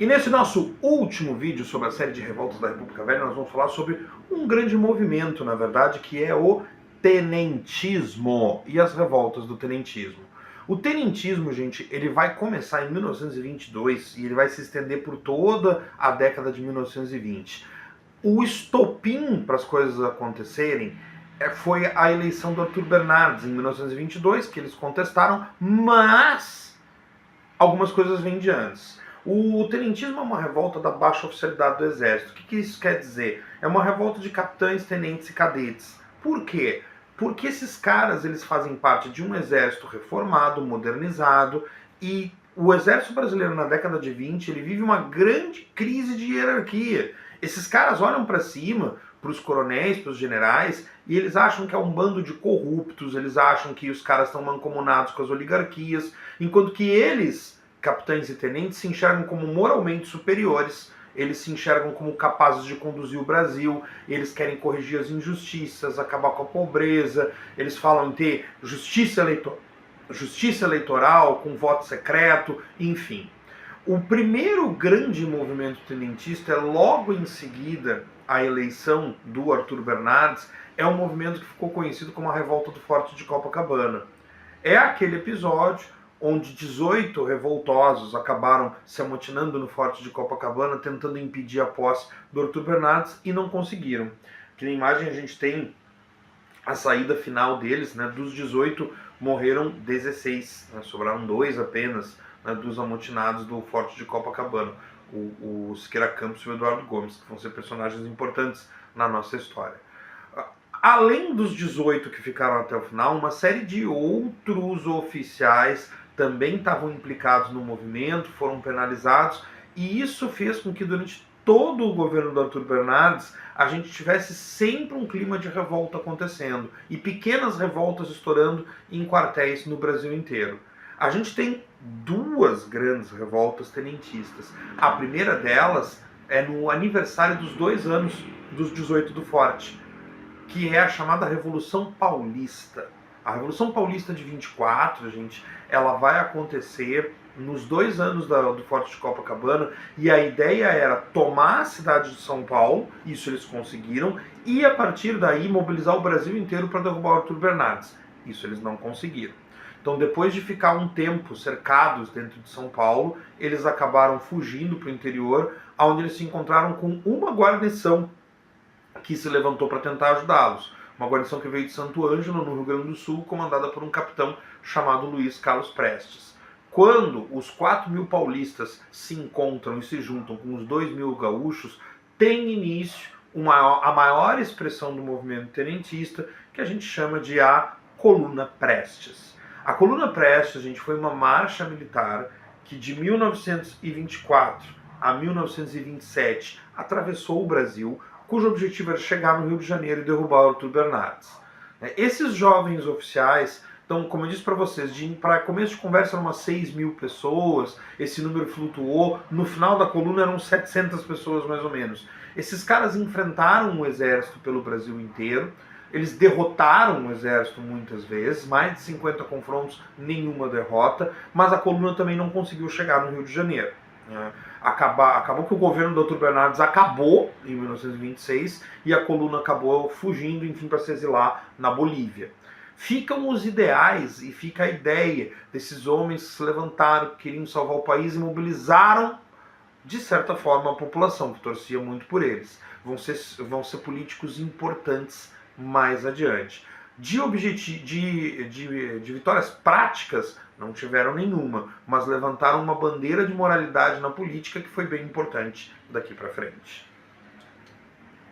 E nesse nosso último vídeo sobre a série de revoltas da República Velha, nós vamos falar sobre um grande movimento, na verdade, que é o tenentismo e as revoltas do tenentismo. O tenentismo, gente, ele vai começar em 1922 e ele vai se estender por toda a década de 1920. O estopim para as coisas acontecerem foi a eleição do Arthur Bernardes em 1922, que eles contestaram, mas algumas coisas vêm de antes. O tenentismo é uma revolta da baixa oficialidade do exército. O que isso quer dizer? É uma revolta de capitães, tenentes e cadetes. Por quê? Porque esses caras eles fazem parte de um exército reformado, modernizado, e o exército brasileiro na década de 20 ele vive uma grande crise de hierarquia. Esses caras olham para cima, para os coronéis, para os generais, e eles acham que é um bando de corruptos, eles acham que os caras estão mancomunados com as oligarquias, enquanto que eles, capitães e tenentes, se enxergam como moralmente superiores, eles se enxergam como capazes de conduzir o Brasil, eles querem corrigir as injustiças, acabar com a pobreza, eles falam em ter justiça eleitoral, com voto secreto, enfim. O primeiro grande movimento tenentista é logo em seguida a eleição do Arthur Bernardes, é um movimento que ficou conhecido como a Revolta do Forte de Copacabana. É aquele episódio onde 18 revoltosos acabaram se amotinando no Forte de Copacabana, tentando impedir a posse do Arthur Bernardes e não conseguiram. Aqui na imagem a gente tem a saída final deles, né? Dos 18 morreram 16, né? Sobraram 2 apenas, né, dos amotinados do Forte de Copacabana, o Siqueira Campos e o Eduardo Gomes, que vão ser personagens importantes na nossa história. Além dos 18 que ficaram até o final, uma série de outros oficiais também estavam implicados no movimento, foram penalizados, e isso fez com que durante todo o governo do Arthur Bernardes a gente tivesse sempre um clima de revolta acontecendo, e pequenas revoltas estourando em quartéis no Brasil inteiro. A gente tem 2 grandes revoltas tenentistas. A primeira delas é no aniversário dos 2 anos dos 18 do Forte, que é a chamada Revolução Paulista. A Revolução Paulista de 24, gente, ela vai acontecer nos 2 anos do Forte de Copacabana, e a ideia era tomar a cidade de São Paulo, isso eles conseguiram, e a partir daí mobilizar o Brasil inteiro para derrubar o Arthur Bernardes. Isso eles não conseguiram. Então, depois de ficar um tempo cercados dentro de São Paulo, eles acabaram fugindo para o interior, onde eles se encontraram com uma guarnição que se levantou para tentar ajudá-los. Uma guarnição que veio de Santo Ângelo, no Rio Grande do Sul, comandada por um capitão chamado Luiz Carlos Prestes. Quando os 4.000 paulistas se encontram e se juntam com os 2.000 gaúchos, tem início a maior expressão do movimento tenentista, que a gente chama de a Coluna Prestes. A Coluna Prestes, gente, foi uma marcha militar que de 1924 a 1927 atravessou o Brasil, cujo objetivo era chegar no Rio de Janeiro e derrubar o Arthur Bernardes. Esses jovens oficiais, então, como eu disse para vocês, para começo de conversa eram umas 6.000 pessoas, esse número flutuou, no final da coluna eram 700 pessoas mais ou menos. Esses caras enfrentaram o exército pelo Brasil inteiro, eles derrotaram o exército muitas vezes, mais de 50 confrontos, nenhuma derrota, mas a coluna também não conseguiu chegar no Rio de Janeiro. Acabou que o governo do Arthur Bernardes acabou em 1926 e a coluna acabou fugindo, enfim, para se exilar na Bolívia. Ficam os ideais e fica a ideia desses homens que se levantaram, que queriam salvar o país e mobilizaram, de certa forma, a população, que torcia muito por eles. Vão ser políticos importantes mais adiante. De vitórias práticas, não tiveram nenhuma, mas levantaram uma bandeira de moralidade na política que foi bem importante daqui para frente.